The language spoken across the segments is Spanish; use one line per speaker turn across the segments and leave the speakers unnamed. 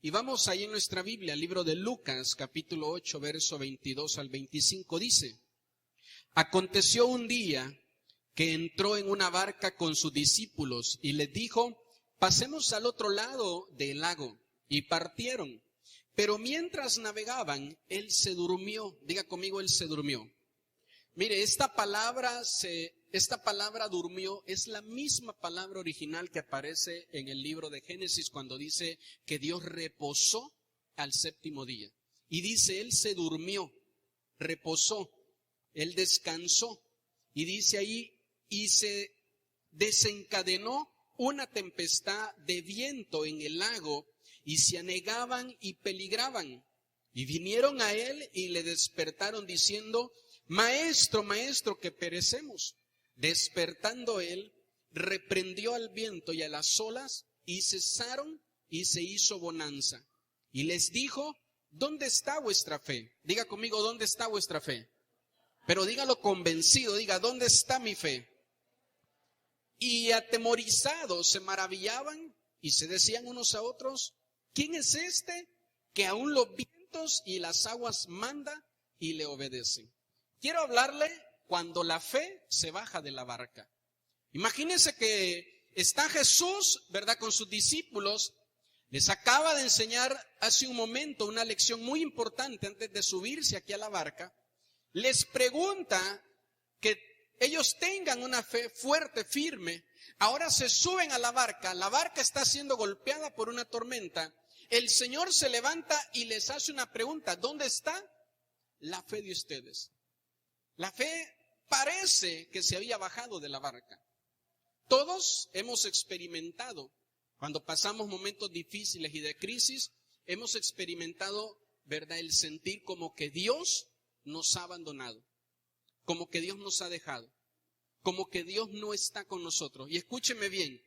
Y vamos ahí en nuestra Biblia, al libro de Lucas, capítulo 8, verso 22 al 25, dice: Aconteció un día que entró en una barca con sus discípulos y les dijo: pasemos al otro lado del lago. Y partieron. Pero mientras navegaban, él se durmió. Diga conmigo, él se durmió. Mire, esta palabra durmió es la misma palabra original que aparece en el libro de Génesis cuando dice que Dios reposó al séptimo día. Y dice, él se durmió, reposó, él descansó. Y dice ahí, y se desencadenó una tempestad de viento en el lago, y se anegaban y peligraban. Y vinieron a él y le despertaron diciendo: Maestro, maestro, que perecemos. Despertando él, reprendió al viento y a las olas, y cesaron, y se hizo bonanza. Y les dijo: ¿dónde está vuestra fe? Diga conmigo, ¿dónde está vuestra fe? Pero dígalo convencido, diga: ¿dónde está mi fe? Y atemorizados se maravillaban y se decían unos a otros: ¿quién es este que aún los vientos y las aguas manda y le obedecen? Quiero hablarle cuando la fe se baja de la barca. Imagínense que está Jesús, ¿verdad?, con sus discípulos. Les acaba de enseñar hace un momento una lección muy importante antes de subirse aquí a la barca. Les pregunta que ellos tengan una fe fuerte, firme. Ahora se suben a la barca está siendo golpeada por una tormenta. El Señor se levanta y les hace una pregunta: ¿dónde está la fe de ustedes? La fe parece que se había bajado de la barca. Todos hemos experimentado, cuando pasamos momentos difíciles y de crisis, hemos experimentado, ¿verdad?, el sentir como que Dios nos ha abandonado, como que Dios nos ha dejado, como que Dios no está con nosotros. Y escúcheme bien,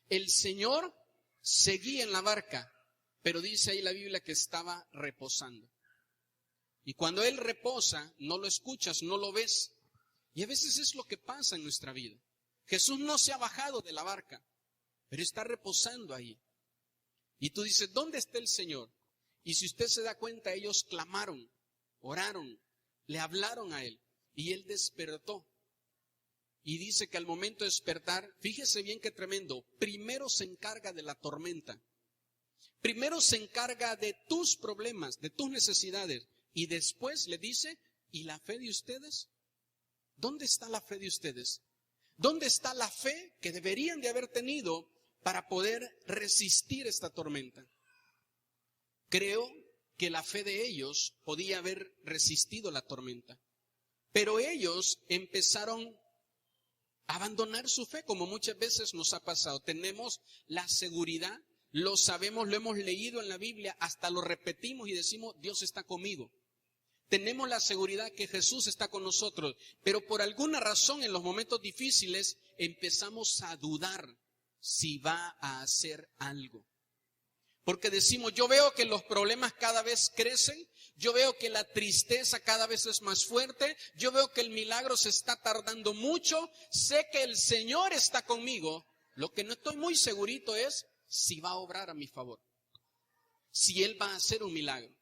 el Señor seguía en la barca, pero dice ahí la Biblia que estaba reposando. Y cuando Él reposa, no lo escuchas, no lo ves. Y a veces es lo que pasa en nuestra vida. Jesús no se ha bajado de la barca, pero está reposando ahí. Y tú dices: ¿dónde está el Señor? Y si usted se da cuenta, ellos clamaron, oraron, le hablaron a Él. Y Él despertó. Y dice que al momento de despertar, fíjese bien qué tremendo, primero se encarga de la tormenta. Primero se encarga de tus problemas, de tus necesidades. Y después le dice: ¿y la fe de ustedes? ¿Dónde está la fe de ustedes? ¿Dónde está la fe que deberían de haber tenido para poder resistir esta tormenta? Creo que la fe de ellos podía haber resistido la tormenta. Pero ellos empezaron a abandonar su fe, como muchas veces nos ha pasado. Tenemos la seguridad, lo sabemos, lo hemos leído en la Biblia, hasta lo repetimos y decimos: Dios está conmigo. Tenemos la seguridad que Jesús está con nosotros, pero por alguna razón en los momentos difíciles empezamos a dudar si va a hacer algo. Porque decimos: yo veo que los problemas cada vez crecen, yo veo que la tristeza cada vez es más fuerte, yo veo que el milagro se está tardando mucho, sé que el Señor está conmigo. Lo que no estoy muy segurito es si va a obrar a mi favor, si Él va a hacer un milagro.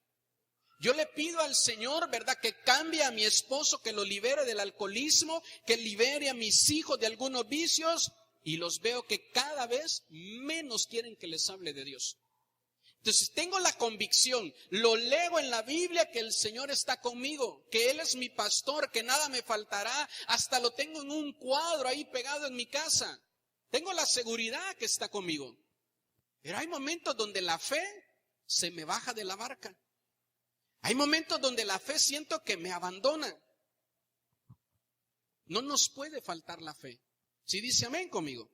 Yo le pido al Señor, ¿verdad?, que cambie a mi esposo, que lo libere del alcoholismo, que libere a mis hijos de algunos vicios, y los veo que cada vez menos quieren que les hable de Dios. Entonces tengo la convicción, lo leo en la Biblia, que el Señor está conmigo, que Él es mi pastor, que nada me faltará, hasta lo tengo en un cuadro ahí pegado en mi casa. Tengo la seguridad que está conmigo. Pero hay momentos donde la fe se me baja de la barca. Hay momentos donde la fe siento que me abandona. No nos puede faltar la fe. ¿Sí dice amén conmigo?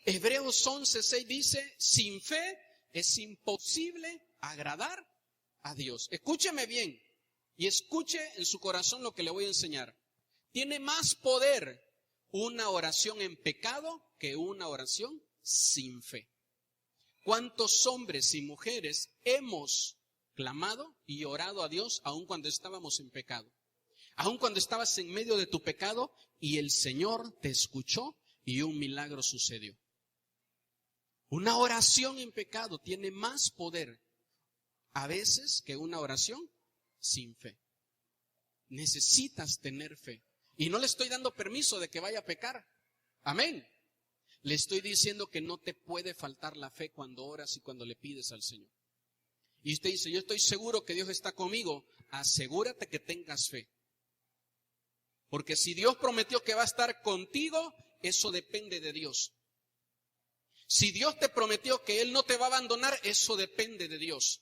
Hebreos 11:6 dice: sin fe es imposible agradar a Dios. Escúcheme bien y escuche en su corazón lo que le voy a enseñar. Tiene más poder una oración en pecado que una oración sin fe. ¿Cuántos hombres y mujeres hemos clamado y orado a Dios aun cuando estábamos en pecado? Aun cuando estabas en medio de tu pecado y el Señor te escuchó y un milagro sucedió. Una oración en pecado tiene más poder a veces que una oración sin fe. Necesitas tener fe. Y no le estoy dando permiso de que vaya a pecar. Amén. Le estoy diciendo que no te puede faltar la fe cuando oras y cuando le pides al Señor. Y usted dice, yo estoy seguro que Dios está conmigo. Asegúrate que tengas fe. Porque si Dios prometió que va a estar contigo, eso depende de Dios. Si Dios te prometió que Él no te va a abandonar, eso depende de Dios.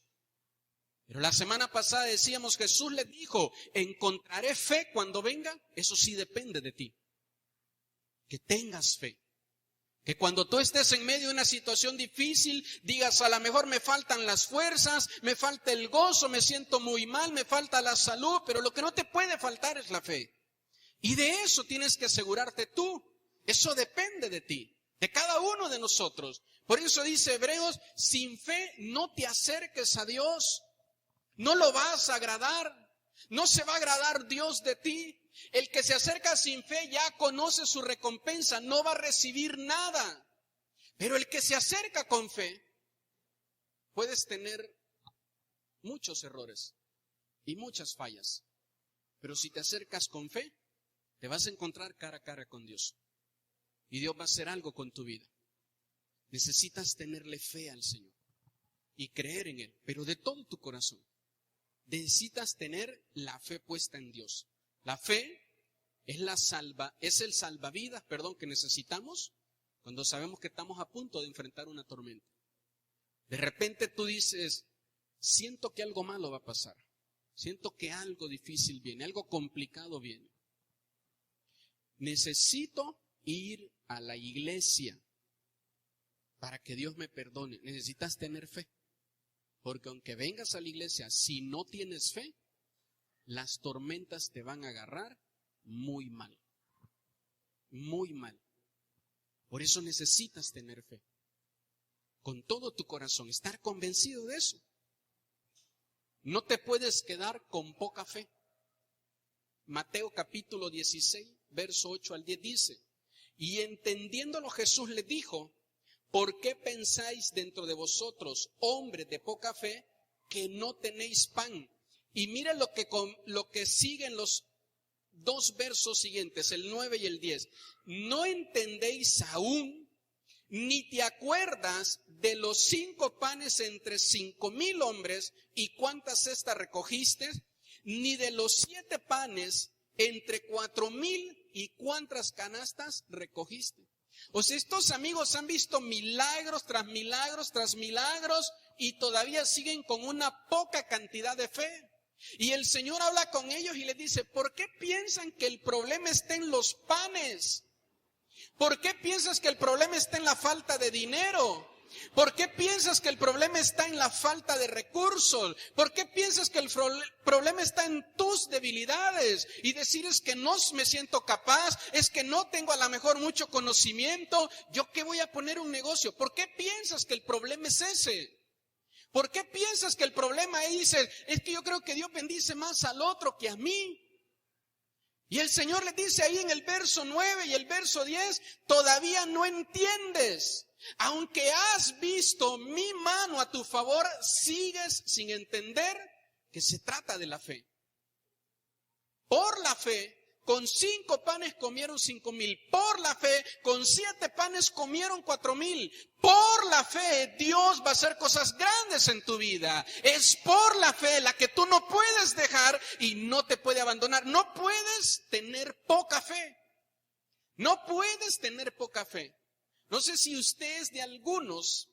Pero la semana pasada decíamos, Jesús le dijo, ¿encontraré fe cuando venga? Eso sí depende de ti. Que tengas fe. Que cuando tú estés en medio de una situación difícil, digas, a lo mejor me faltan las fuerzas, me falta el gozo, me siento muy mal, me falta la salud, pero lo que no te puede faltar es la fe. Y de eso tienes que asegurarte tú. Eso depende de ti, de cada uno de nosotros. Por eso dice Hebreos, sin fe no te acerques a Dios. No lo vas a agradar. No se va a agradar Dios de ti. El que se acerca sin fe ya conoce su recompensa, no va a recibir nada. Pero el que se acerca con fe, puedes tener muchos errores y muchas fallas. Pero si te acercas con fe, te vas a encontrar cara a cara con Dios. Y Dios va a hacer algo con tu vida. Necesitas tenerle fe al Señor y creer en Él, pero de todo tu corazón. Necesitas tener la fe puesta en Dios. La fe es el salvavidas, que necesitamos cuando sabemos que estamos a punto de enfrentar una tormenta. De repente tú dices, siento que algo malo va a pasar. Siento que algo difícil viene, algo complicado viene. Necesito ir a la iglesia para que Dios me perdone. Necesitas tener fe. Porque aunque vengas a la iglesia, si no tienes fe, las tormentas te van a agarrar muy mal. Muy mal. Por eso necesitas tener fe. Con todo tu corazón, estar convencido de eso. No te puedes quedar con poca fe. Mateo capítulo 16, verso 8 al 10 dice, y entendiéndolo Jesús le dijo, ¿por qué pensáis dentro de vosotros, hombres de poca fe, que no tenéis pan? Y mira lo que siguen los dos versos siguientes, el 9 y el 10. ¿No entendéis aún, ni te acuerdas de los 5 panes entre 5,000 hombres y cuántas cestas recogiste? Ni de los 7 panes entre 4,000 y cuántas canastas recogiste. O sea, estos amigos han visto milagros tras milagros tras milagros y todavía siguen con una poca cantidad de fe. Y el Señor habla con ellos y les dice, ¿por qué piensan que el problema está en los panes? ¿Por qué piensas que el problema está en la falta de dinero? ¿Por qué piensas que el problema está en la falta de recursos? ¿Por qué piensas que el problema está en tus debilidades? Y decir es que no me siento capaz, es que no tengo a lo mejor mucho conocimiento. ¿Yo qué voy a poner un negocio? ¿Por qué piensas que el problema es ese? ¿Por qué piensas que el problema es que yo creo que Dios bendice más al otro que a mí? Y el Señor le dice ahí en el verso 9 y el verso 10, todavía no entiendes. Aunque has visto mi mano a tu favor, sigues sin entender que se trata de la fe. Por la fe, con 5 panes comieron 5,000. Por la fe, con 7 panes comieron 4,000. Por la fe, Dios va a hacer cosas grandes en tu vida. Es por la fe la que tú no puedes dejar y no te puede abandonar. No puedes tener poca fe. No puedes tener poca fe. No sé si usted es de algunos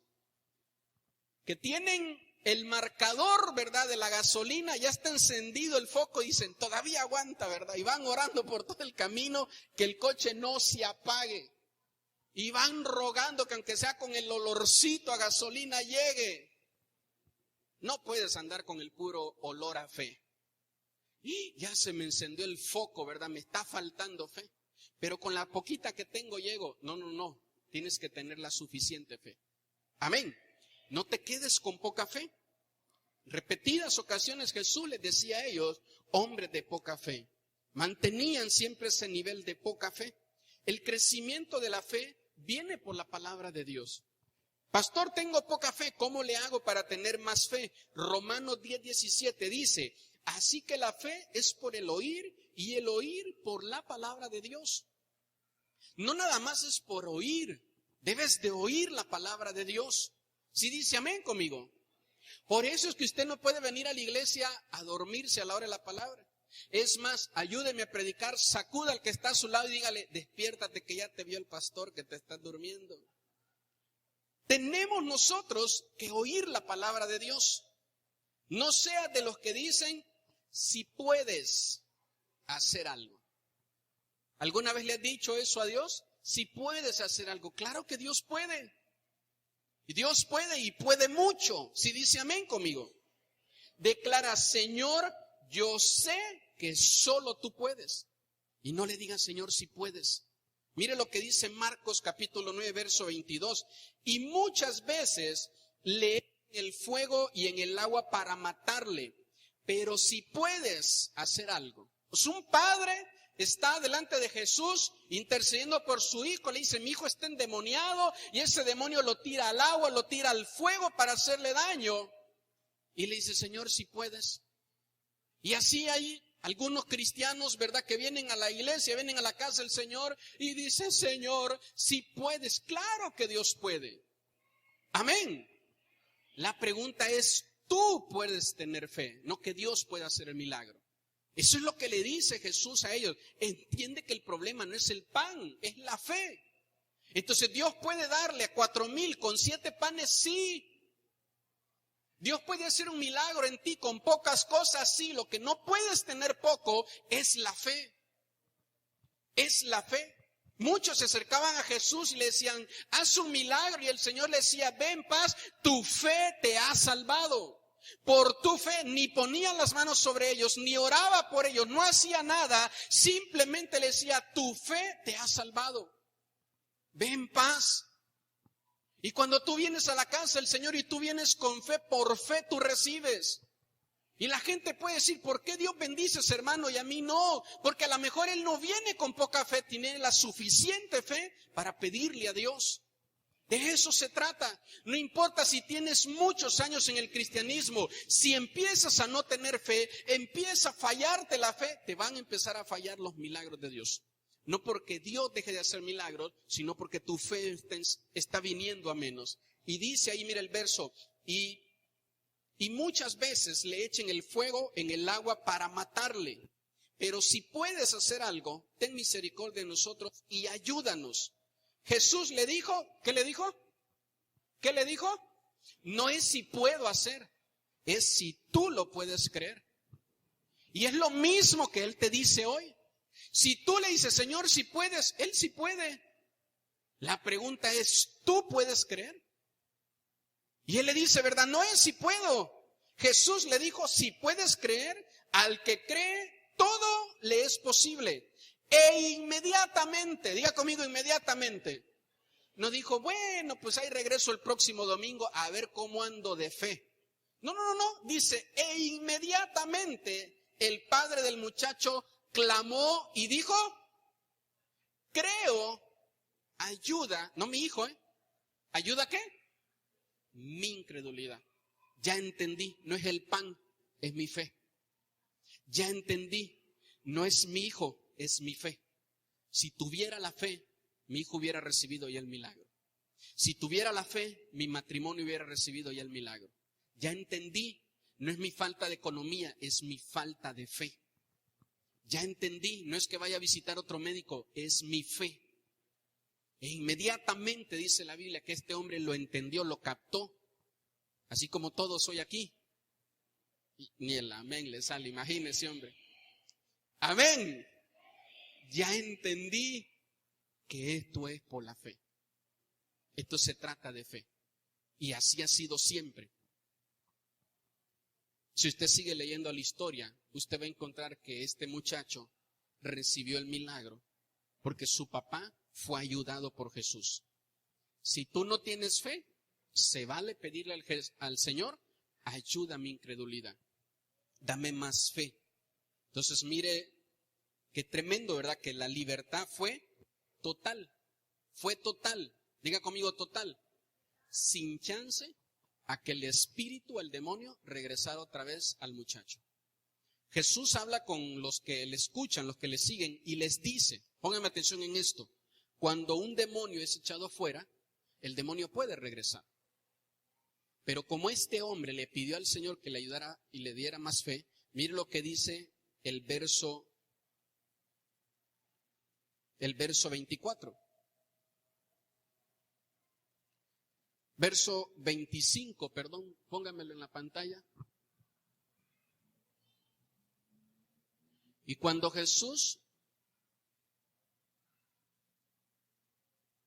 que tienen el marcador, ¿verdad?, de la gasolina, ya está encendido el foco y dicen, todavía aguanta, ¿verdad? Y van orando por todo el camino que el coche no se apague. Y van rogando que aunque sea con el olorcito a gasolina llegue. No puedes andar con el puro olor a fe. Y ya se me encendió el foco, ¿verdad? Me está faltando fe. Pero con la poquita que tengo llego. No. Tienes que tener la suficiente fe. Amén. No te quedes con poca fe. Repetidas ocasiones Jesús les decía a ellos, hombres de poca fe. Mantenían siempre ese nivel de poca fe. El crecimiento de la fe viene por la palabra de Dios. Pastor, tengo poca fe, ¿cómo le hago para tener más fe? Romanos 10:17 dice, así que la fe es por el oír y el oír por la palabra de Dios. No nada más es por oír, debes de oír la palabra de Dios. Si dice amén conmigo. Por eso es que usted no puede venir a la iglesia a dormirse a la hora de la palabra. Es más, ayúdeme a predicar, sacuda al que está a su lado y dígale, despiértate que ya te vio el pastor que te estás durmiendo. Tenemos nosotros que oír la palabra de Dios. No sea de los que dicen, si puedes hacer algo. ¿Alguna vez le has dicho eso a Dios? Si puedes hacer algo. Claro que Dios puede. Y Dios puede y puede mucho. Si dice amén conmigo. Declara, Señor, yo sé que solo tú puedes. Y no le digas, Señor, si puedes. Mire lo que dice Marcos capítulo 9, verso 22. Y muchas veces le echan en el fuego y en el agua para matarle. Pero si puedes hacer algo. Pues un padre está delante de Jesús intercediendo por su hijo. Le dice, mi hijo está endemoniado. Y ese demonio lo tira al agua, lo tira al fuego para hacerle daño. Y le dice, Señor, si puedes. Y así hay algunos cristianos, ¿verdad?, que vienen a la iglesia, vienen a la casa del Señor y dicen, Señor, si puedes. Claro que Dios puede. Amén. La pregunta es, tú puedes tener fe, no que Dios pueda hacer el milagro. Eso es lo que le dice Jesús a ellos. Entiende que el problema no es el pan, es la fe. Entonces Dios puede darle a 4,000 con 7 panes, sí. Dios puede hacer un milagro en ti con pocas cosas, sí. Lo que no puedes tener poco es la fe. Es la fe. Muchos se acercaban a Jesús y le decían, haz un milagro. Y el Señor le decía, ve en paz, tu fe te ha salvado. Por tu fe ni ponía las manos sobre ellos, ni oraba por ellos, no hacía nada. Simplemente le decía, tu fe te ha salvado. Ve en paz. Y cuando tú vienes a la casa del Señor y tú vienes con fe, por fe tú recibes. Y la gente puede decir, ¿por qué Dios bendice a ese hermano y a mí no? Porque a lo mejor él no viene con poca fe, tiene la suficiente fe para pedirle a Dios. De eso se trata. No importa si tienes muchos años en el cristianismo, si empiezas a no tener fe, empieza a fallarte la fe, te van a empezar a fallar los milagros de Dios. No porque Dios deje de hacer milagros, sino porque tu fe está viniendo a menos. Y dice ahí, mira el verso, y muchas veces le echen el fuego en el agua para matarle. Pero si puedes hacer algo, ten misericordia de nosotros y ayúdanos. Jesús le dijo, ¿qué le dijo? ¿Qué le dijo? No es si puedo hacer, es si tú lo puedes creer. Y es lo mismo que Él te dice hoy. Si tú le dices, Señor, si puedes, Él sí puede. La pregunta es, ¿tú puedes creer? Y Él le dice, ¿verdad? No es si puedo. Jesús le dijo, si puedes creer, al que cree, todo le es posible. E inmediatamente, diga conmigo inmediatamente, no dijo, bueno, pues ahí regreso el próximo domingo a ver cómo ando de fe. No, dice, e inmediatamente el padre del muchacho clamó y dijo, creo, ayuda, no mi hijo, ¿ayuda qué? Mi incredulidad. Ya entendí, no es el pan, es mi fe. Ya entendí, no es mi hijo, es mi fe. Si tuviera la fe, mi hijo hubiera recibido ya el milagro. Si tuviera la fe, mi matrimonio hubiera recibido ya el milagro. Ya entendí, no es mi falta de economía, es mi falta de fe. Ya entendí, no es que vaya a visitar otro médico, es mi fe. E inmediatamente dice la Biblia que este hombre lo entendió, lo captó. Así como todos hoy aquí. Ni el amén le sale, imagínese, hombre. Amén. Ya entendí que esto es por la fe. Esto se trata de fe. Y así ha sido siempre. Si usted sigue leyendo la historia, usted va a encontrar que este muchacho recibió el milagro porque su papá fue ayudado por Jesús. Si tú no tienes fe, se vale pedirle al Señor, ayuda a mi incredulidad. Dame más fe. Entonces mire, qué tremendo, ¿verdad? Que la libertad fue total. Fue total. Diga conmigo total. sin chance a que el espíritu, el demonio, regresara otra vez al muchacho. Jesús habla con los que le escuchan, los que le siguen, y les dice, pónganme atención en esto, cuando un demonio es echado fuera, el demonio puede regresar. Pero como este hombre le pidió al Señor que le ayudara y le diera más fe, mire lo que dice el verso 24. Verso 25, perdón, póngamelo en la pantalla. Y cuando Jesús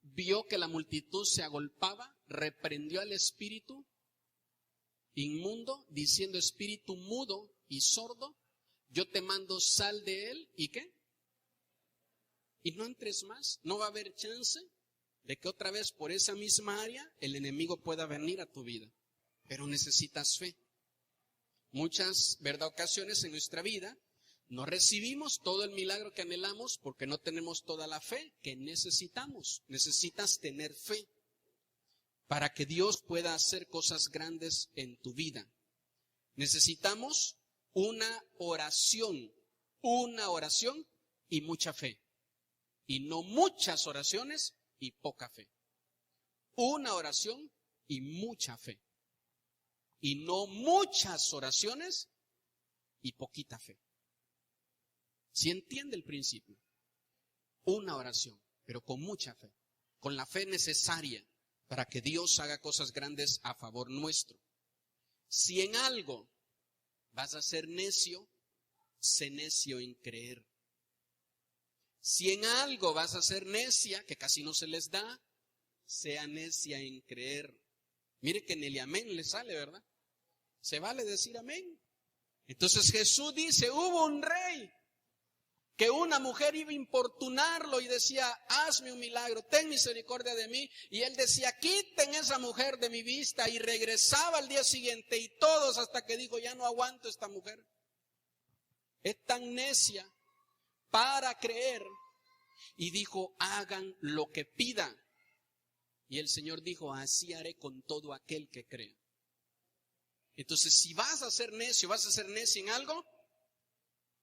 vio que la multitud se agolpaba, reprendió al espíritu inmundo, diciendo: espíritu mudo y sordo, yo te mando, sal de él, ¿y qué? Y no entres más. No va a haber chance de que otra vez por esa misma área el enemigo pueda venir a tu vida. Pero necesitas fe. Muchas, ocasiones en nuestra vida no recibimos todo el milagro que anhelamos porque no tenemos toda la fe que necesitamos. Necesitas tener fe para que Dios pueda hacer cosas grandes en tu vida. Necesitamos una oración y mucha fe. Y no muchas oraciones y poca fe. Una oración y mucha fe. Y no muchas oraciones y poquita fe. ¿Sí entiende el principio? Una oración, pero con mucha fe. Con la fe necesaria para que Dios haga cosas grandes a favor nuestro. Si en algo vas a ser necio, sé necio en creer. Si en algo vas a ser necia, que casi no se les da, sea necia en creer. Mire que en el amén le sale, ¿verdad? Se vale decir amén. Entonces Jesús dice, hubo un rey que una mujer iba a importunarlo y decía, hazme un milagro, ten misericordia de mí. Y él decía, quiten esa mujer de mi vista, y regresaba al día siguiente y todos, hasta que dijo, ya no aguanto esta mujer. Es tan necia para creer, y dijo, hagan lo que pidan. Y el Señor dijo, así haré con todo aquel que cree. Entonces, si vas a ser necio en algo,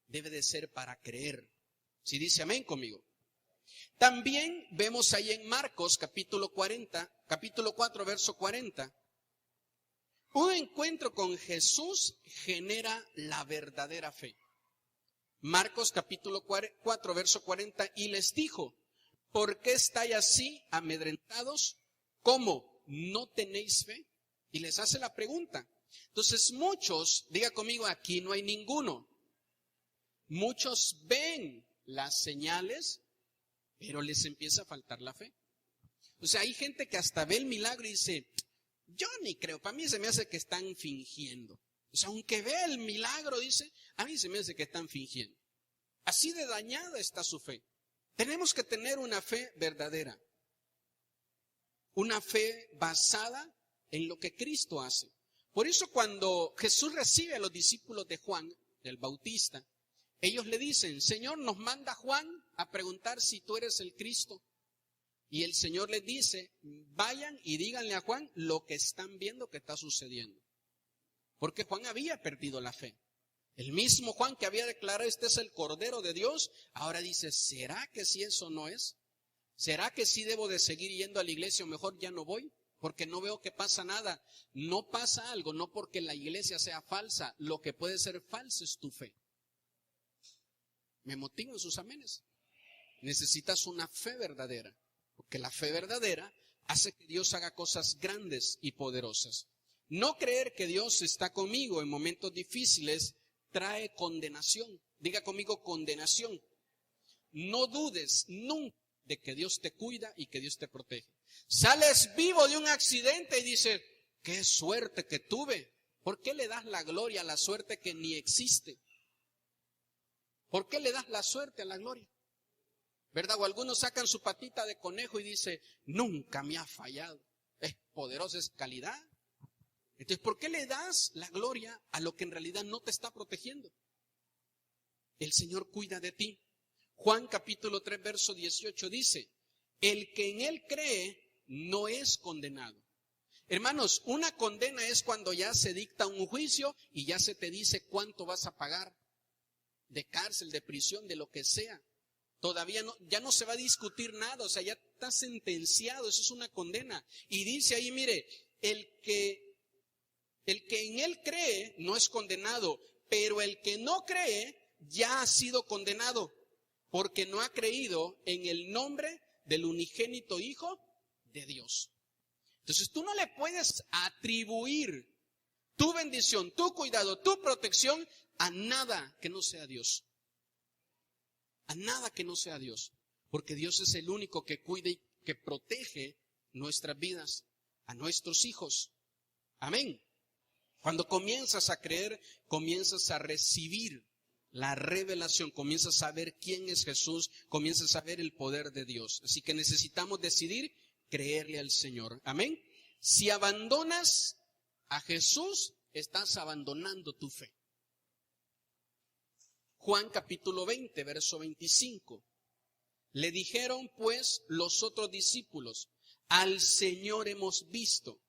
debe de ser para creer. Si dice amén conmigo. También vemos ahí en Marcos capítulo 4, verso 40. Un encuentro con Jesús genera la verdadera fe. Marcos capítulo 4, verso 40, y les dijo, ¿por qué estáis así amedrentados? ¿Cómo? ¿No tenéis fe? Y les hace la pregunta. Entonces muchos, diga conmigo, aquí no hay ninguno. Muchos ven las señales, pero les empieza a faltar la fe. O sea, hay gente que hasta ve el milagro y dice, yo ni creo, para mí se me hace que están fingiendo. O sea, aunque vea el milagro, dice, a mí se me hace que están fingiendo. Así de dañada está su fe. Tenemos que tener una fe verdadera. Una fe basada en lo que Cristo hace. Por eso cuando Jesús recibe a los discípulos de Juan, del Bautista, ellos le dicen, Señor, nos manda Juan a preguntar si tú eres el Cristo. Y el Señor les dice, vayan y díganle a Juan lo que están viendo que está sucediendo. Porque Juan había perdido la fe. El mismo Juan que había declarado, este es el Cordero de Dios, ahora dice, ¿será que si eso no es? ¿Será que sí debo de seguir yendo a la iglesia o mejor ya no voy? Porque no veo que pasa nada. No pasa algo, no porque la iglesia sea falsa. Lo que puede ser falso es tu fe. Me motivo en sus amenes. Necesitas una fe verdadera. Porque la fe verdadera hace que Dios haga cosas grandes y poderosas. No creer que Dios está conmigo en momentos difíciles trae condenación. Diga conmigo, condenación. No dudes nunca de que Dios te cuida y que Dios te protege. Sales vivo de un accidente y dices, qué suerte que tuve. ¿Por qué le das la gloria a la suerte que ni existe? ¿Por qué le das la suerte a la gloria? ¿Verdad? O algunos sacan su patita de conejo y dice, nunca me ha fallado. Es poderosa, es calidad. Entonces, ¿por qué le das la gloria a lo que en realidad no te está protegiendo? El Señor cuida de ti. Juan capítulo 3, verso 18 dice, el que en Él cree no es condenado, Hermanos, una condena es cuando ya se dicta un juicio y ya se te dice cuánto vas a pagar de cárcel, de prisión, de lo que sea. Todavía no, ya no se va a discutir nada, o sea, ya está sentenciado, eso es una condena. Y dice ahí, mire, el que en él cree no es condenado, pero el que no cree ya ha sido condenado, porque no ha creído en el nombre del unigénito Hijo de Dios. Entonces tú no le puedes atribuir tu bendición, tu cuidado, tu protección a nada que no sea Dios. A nada que no sea Dios. Porque Dios es el único que cuida y que protege nuestras vidas, a nuestros hijos. Amén. Cuando comienzas a creer, comienzas a recibir la revelación, comienzas a ver quién es Jesús, comienzas a ver el poder de Dios. Así que necesitamos decidir creerle al Señor. Amén. Si abandonas a Jesús, estás abandonando tu fe. Juan capítulo 20, verso 25. Le dijeron pues los otros discípulos, al Señor hemos visto.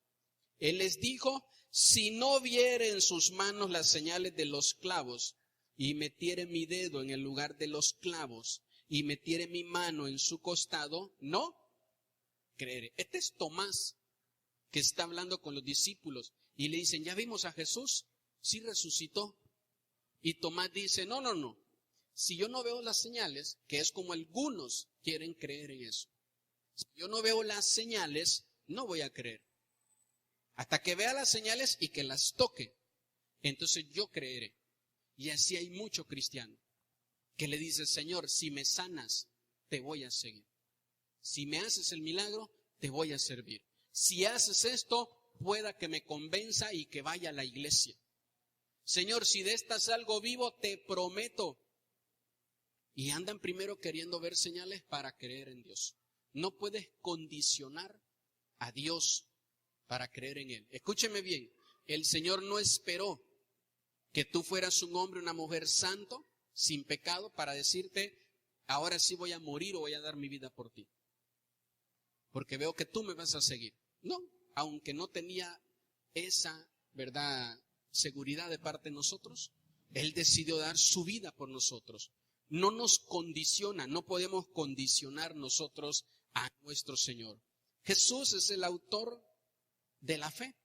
Él les dijo, si no viere en sus manos las señales de los clavos, y metiere mi dedo en el lugar de los clavos, y metiere mi mano en su costado, no creeré. Este es Tomás, que está hablando con los discípulos, y le dicen, ¿ya vimos a Jesús? Sí resucitó. Y Tomás dice, no. Si yo no veo las señales, que es como algunos quieren creer en eso. Si yo no veo las señales, no voy a creer. Hasta que vea las señales y que las toque, entonces yo creeré. Y así hay mucho cristiano que le dice, Señor, si me sanas, te voy a seguir. Si me haces el milagro, te voy a servir. Si haces esto, pueda que me convenza y que vaya a la iglesia. Señor, si de esta salgo vivo, te prometo. Y andan primero queriendo ver señales para creer en Dios. No puedes condicionar a Dios para creer en Él. Escúcheme bien, el Señor no esperó que tú fueras un hombre o una mujer santo, sin pecado, para decirte, ahora sí voy a morir o voy a dar mi vida por ti. Porque veo que tú me vas a seguir. No, aunque no tenía esa, seguridad de parte de nosotros, Él decidió dar su vida por nosotros. No nos condiciona, no podemos condicionar nosotros a nuestro Señor. Jesús es el autor de la fe.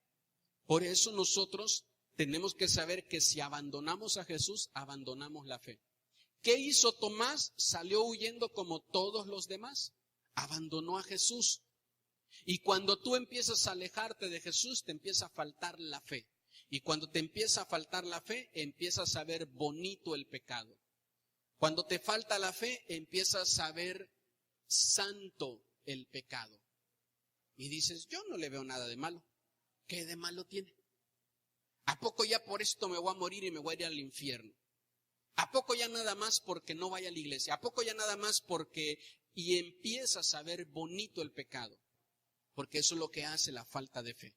Por eso nosotros tenemos que saber que si abandonamos a Jesús, abandonamos la fe. ¿Qué hizo Tomás? Salió huyendo como todos los demás. Abandonó a Jesús. Y cuando tú empiezas a alejarte de Jesús, te empieza a faltar la fe. Y cuando te empieza a faltar la fe, empiezas a ver bonito el pecado. Cuando te falta la fe, empiezas a ver santo el pecado. Y dices, yo no le veo nada de malo. ¿Qué de malo tiene? ¿A poco ya por esto me voy a morir y me voy a ir al infierno? ¿A poco ya nada más porque no vaya a la iglesia? ¿A poco ya nada más porque... Y empiezas a ver bonito el pecado? Porque eso es lo que hace la falta de fe.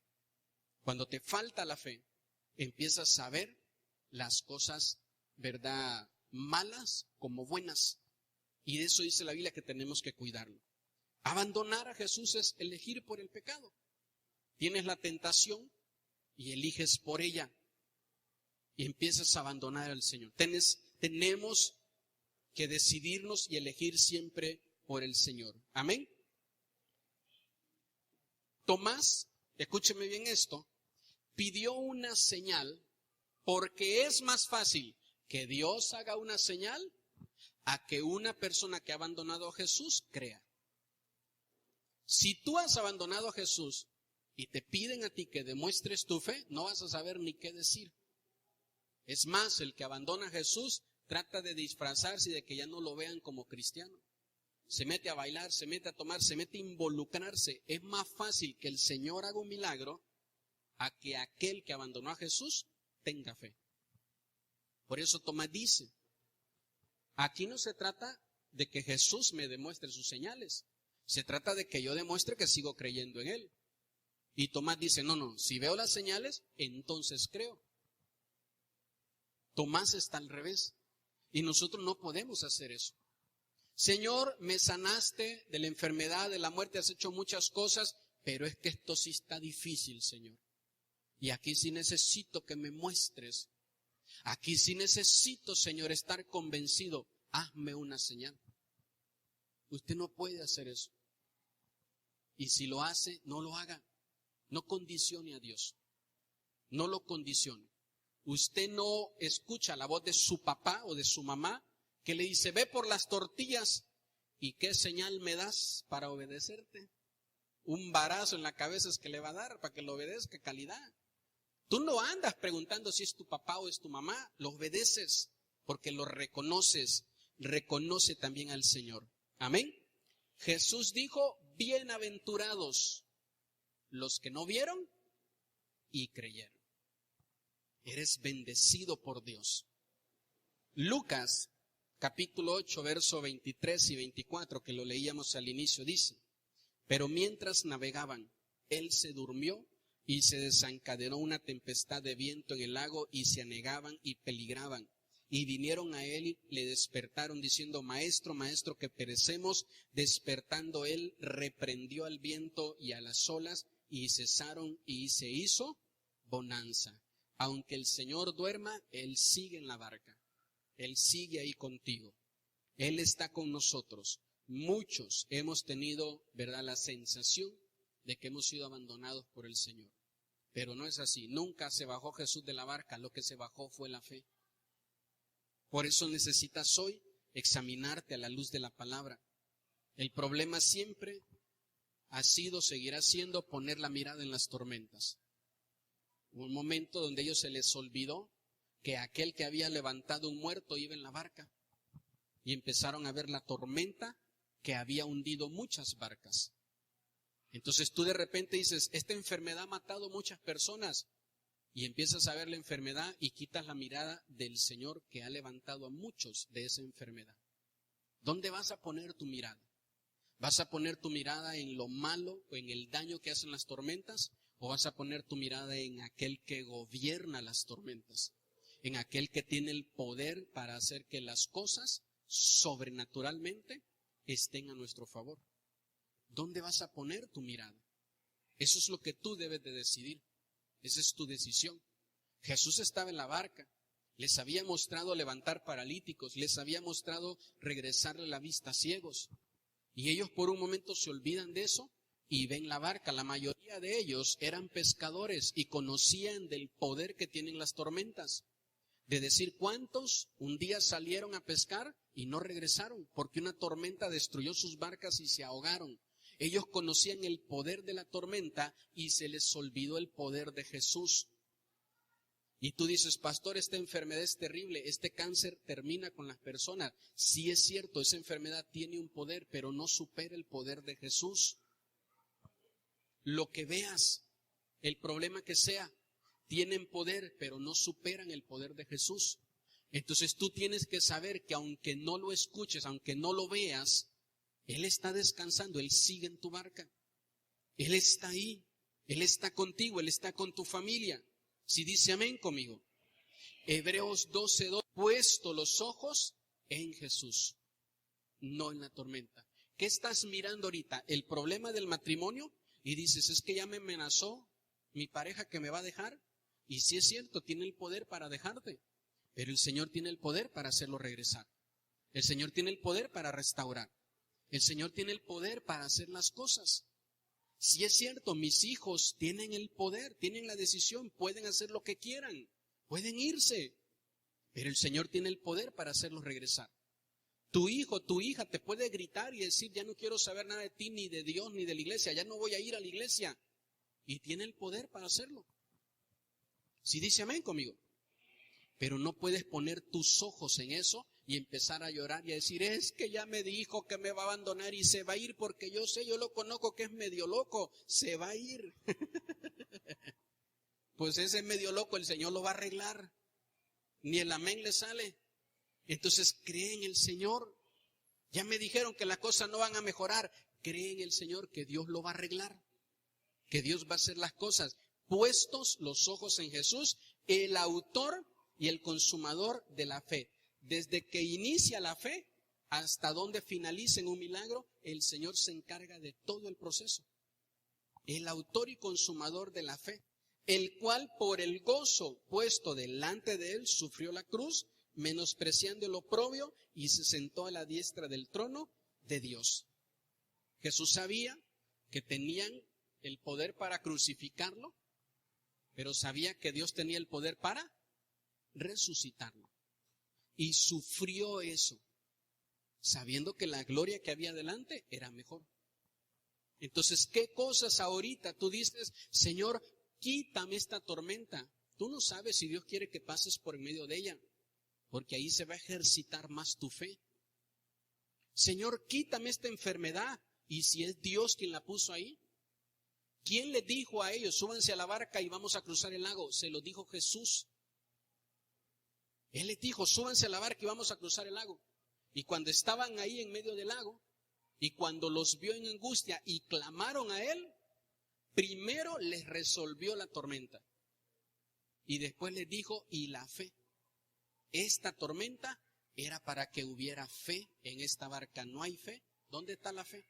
Cuando te falta la fe, empiezas a ver las cosas, malas como buenas. Y de eso dice la Biblia que tenemos que cuidarlo. Abandonar a Jesús es elegir por el pecado. Tienes la tentación y eliges por ella. Y empiezas a abandonar al Señor. Tenemos que decidirnos y elegir siempre por el Señor. Amén. Tomás, escúcheme bien esto, pidió una señal porque es más fácil que Dios haga una señal a que una persona que ha abandonado a Jesús crea. Si tú has abandonado a Jesús y te piden a ti que demuestres tu fe, no vas a saber ni qué decir. Es más, el que abandona a Jesús trata de disfrazarse y de que ya no lo vean como cristiano. Se mete a bailar, se mete a tomar, se mete a involucrarse. Es más fácil que el Señor haga un milagro a que aquel que abandonó a Jesús tenga fe. Por eso Tomás dice, aquí no se trata de que Jesús me demuestre sus señales. Se trata de que yo demuestre que sigo creyendo en Él. Y Tomás dice, no, si veo las señales, entonces creo. Tomás está al revés. Y nosotros no podemos hacer eso. Señor, me sanaste de la enfermedad, de la muerte, has hecho muchas cosas, pero es que esto sí está difícil, Señor. Y aquí sí necesito que me muestres. Aquí sí necesito, Señor, estar convencido. Hazme una señal. Usted no puede hacer eso. Y si lo hace, no lo haga. No condicione a Dios. No lo condicione. Usted no escucha la voz de su papá o de su mamá que le dice, ve por las tortillas. ¿Y qué señal me das para obedecerte? Un varazo en la cabeza es que le va a dar para que lo obedezca, calidad. Tú no andas preguntando si es tu papá o es tu mamá, lo obedeces porque lo reconoces. Reconoce también al Señor. Amén. Jesús dijo, bienaventurados los que no vieron y creyeron. Eres bendecido por Dios. Lucas, capítulo 8, verso 23 y 24, que lo leíamos al inicio, dice, pero mientras navegaban, él se durmió y se desencadenó una tempestad de viento en el lago y se anegaban y peligraban. Y vinieron a él y le despertaron diciendo, maestro, maestro, que perecemos. Despertando él, reprendió al viento y a las olas y cesaron y se hizo bonanza. Aunque el Señor duerma, Él sigue en la barca. Él sigue ahí contigo. Él está con nosotros. Muchos hemos tenido, ¿verdad?, la sensación de que hemos sido abandonados por el Señor. Pero no es así. Nunca se bajó Jesús de la barca. Lo que se bajó fue la fe. Por eso necesitas hoy examinarte a la luz de la palabra. El problema siempre ha sido, seguirá siendo, poner la mirada en las tormentas. Hubo un momento donde a ellos se les olvidó que aquel que había levantado un muerto iba en la barca. Y empezaron a ver la tormenta que había hundido muchas barcas. Entonces tú de repente dices, esta enfermedad ha matado muchas personas. Y empiezas a ver la enfermedad y quitas la mirada del Señor que ha levantado a muchos de esa enfermedad. ¿Dónde vas a poner tu mirada? ¿Vas a poner tu mirada en lo malo o en el daño que hacen las tormentas? ¿O vas a poner tu mirada en aquel que gobierna las tormentas? En aquel que tiene el poder para hacer que las cosas sobrenaturalmente estén a nuestro favor. ¿Dónde vas a poner tu mirada? Eso es lo que tú debes de decidir. Esa es tu decisión. Jesús estaba en la barca. Les había mostrado levantar paralíticos. Les había mostrado regresarle la vista a ciegos. Y ellos por un momento se olvidan de eso y ven la barca. La mayoría de ellos eran pescadores y conocían del poder que tienen las tormentas. De decir, ¿cuántos un día salieron a pescar y no regresaron? Porque una tormenta destruyó sus barcas y se ahogaron. Ellos conocían el poder de la tormenta y se les olvidó el poder de Jesús. Y tú dices, pastor, esta enfermedad es terrible, este cáncer termina con las personas. Sí es cierto, esa enfermedad tiene un poder, pero no supera el poder de Jesús. Lo que veas, el problema que sea, tienen poder, pero no superan el poder de Jesús. Entonces tú tienes que saber que aunque no lo escuches, aunque no lo veas, Él está descansando, Él sigue en tu barca. Él está ahí, Él está contigo, Él está con tu familia. Si dice amén conmigo. Hebreos 12:2, puesto los ojos en Jesús, no en la tormenta. ¿Qué estás mirando ahorita? ¿El problema del matrimonio? Y dices, es que ya me amenazó mi pareja que me va a dejar. Y sí es cierto, tiene el poder para dejarte, pero el Señor tiene el poder para hacerlo regresar. El Señor tiene el poder para restaurar. El Señor tiene el poder para hacer las cosas. Si es cierto, mis hijos tienen el poder, tienen la decisión, pueden hacer lo que quieran, pueden irse, pero el Señor tiene el poder para hacerlos regresar. Tu hijo, tu hija te puede gritar y decir, ya no quiero saber nada de ti, ni de Dios, ni de la iglesia, ya no voy a ir a la iglesia, y tiene el poder para hacerlo. Si dice amén conmigo. Pero no puedes poner tus ojos en eso y empezar a llorar y a decir, es que ya me dijo que me va a abandonar y se va a ir porque yo sé, yo lo conozco que es medio loco, se va a ir. Pues ese medio loco el Señor lo va a arreglar. Ni el amén le sale. Entonces cree en el Señor. Ya me dijeron que las cosas no van a mejorar. Cree en el Señor que Dios lo va a arreglar. Que Dios va a hacer las cosas. Puestos los ojos en Jesús, el autor y el consumador de la fe. Desde que inicia la fe hasta donde finalice en un milagro, el Señor se encarga de todo el proceso. el autor y consumador de la fe, el cual por el gozo puesto delante de él sufrió la cruz, menospreciando el oprobio, y se sentó a la diestra del trono de Dios. Jesús sabía que tenían el poder para crucificarlo, pero sabía que Dios tenía el poder para resucitarlo. Y sufrió eso, sabiendo que la gloria que había delante era mejor. Entonces, ¿qué cosas ahorita tú dices, Señor, quítame esta tormenta? Tú no sabes si Dios quiere que pases por en medio de ella, porque ahí se va a ejercitar más tu fe. Señor, quítame esta enfermedad. ¿Y si es Dios quien la puso ahí? ¿Quién le dijo a ellos, súbanse a la barca y vamos a cruzar el lago? Se lo dijo Jesús. Él les dijo, súbanse a la barca y vamos a cruzar el lago. Y cuando estaban ahí en medio del lago, y cuando los vio en angustia y clamaron a él, primero les resolvió la tormenta. Y después les dijo, y la fe. Esta tormenta era para que hubiera fe en esta barca. ¿No hay fe? ¿Dónde está la fe?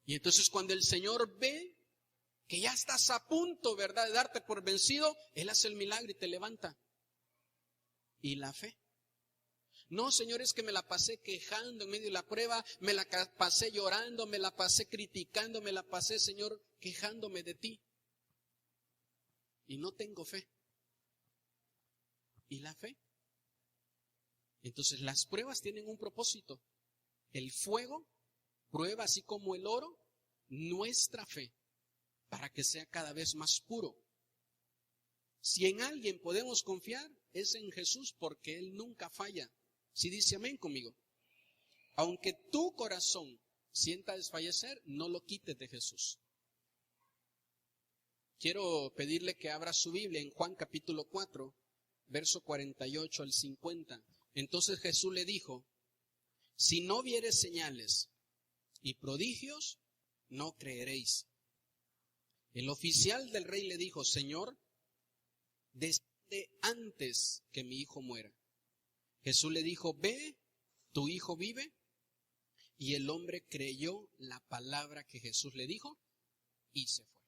Y entonces cuando el Señor ve que ya estás a punto, ¿verdad?, de darte por vencido, Él hace el milagro y te levanta. ¿Y la fe? No, Señor, es que me la pasé quejando en medio de la prueba, me la pasé llorando, me la pasé criticando, me la pasé, Señor, quejándome de ti. Y no tengo fe. ¿Y la fe? Entonces las pruebas tienen un propósito. El fuego prueba, así como el oro, nuestra fe, para que sea cada vez más puro. Si en alguien podemos confiar, es en Jesús, porque Él nunca falla. Si dice amén conmigo. Aunque tu corazón sienta desfallecer, no lo quites de Jesús. Quiero pedirle que abra su Biblia en Juan capítulo 4, verso 48 al 50. Entonces Jesús le dijo, si no viereis señales y prodigios, no creeréis. El oficial del rey le dijo, Señor, desde antes que mi hijo muera. Jesús le dijo, ve, tu hijo vive. Y el hombre creyó la palabra que Jesús le dijo y se fue.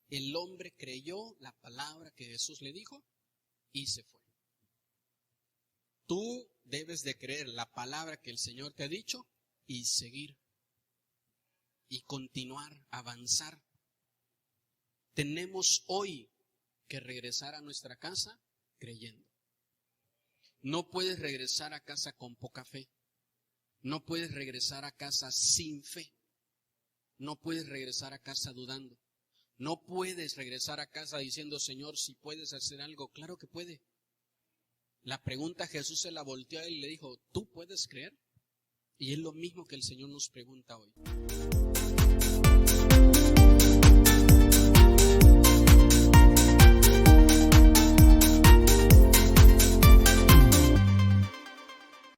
El hombre creyó la palabra que Jesús le dijo y se fue. Tú debes de creer la palabra que el Señor te ha dicho y seguir. Y continuar, avanzar. Tenemos hoy que regresar a nuestra casa creyendo. No puedes regresar a casa con poca fe. No puedes regresar a casa sin fe. No puedes regresar a casa dudando. No puedes regresar a casa diciendo, Señor, si puedes hacer algo. Claro que puede. La pregunta Jesús se la volteó a él y le dijo, ¿tú puedes creer? Y es lo mismo que el Señor nos pregunta hoy.